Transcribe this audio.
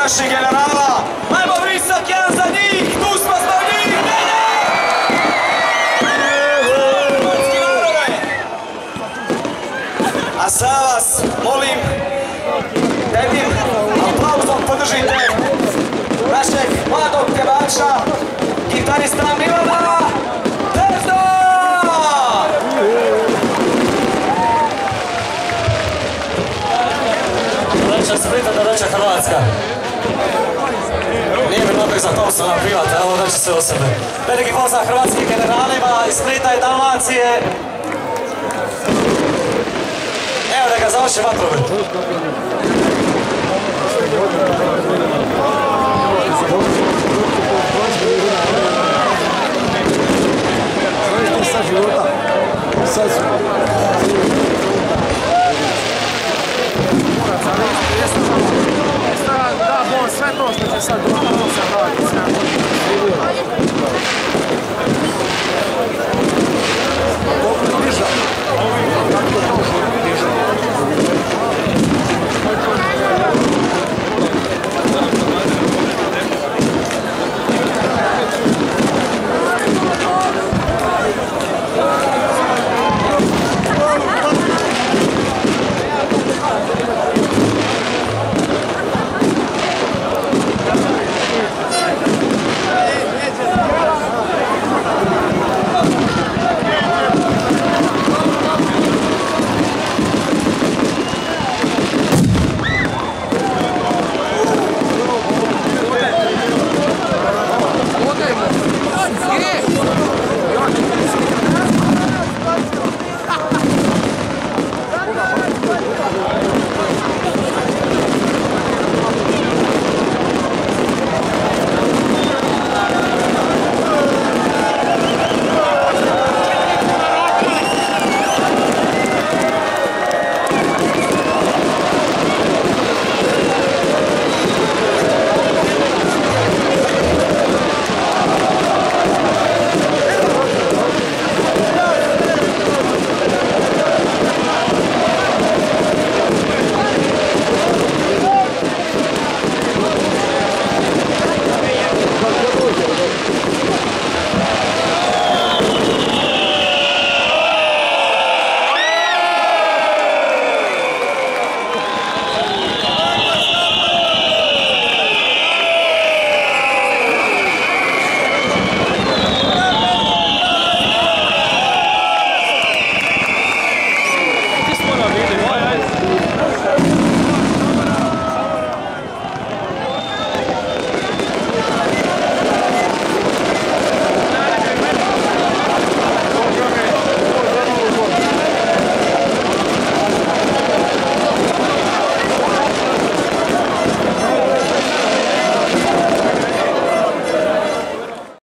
naših generala. Ajmo vrisak jedan za njih, tu smo zbog njih, hrvatski narode! A sad vas molim da jednim aplauzom podržite našeg mladog pjevača, gitarista Milana Dezda! Doveća Splita, doveća Hrvatska. Nije mi mnogo za Thompsona privat, evo reći sve o sebe. Veliki pozdrav hrvatskim generalima iz Splita i Dalmacije. Evo da ga završi vatromet. Da, sve to što će sad doći,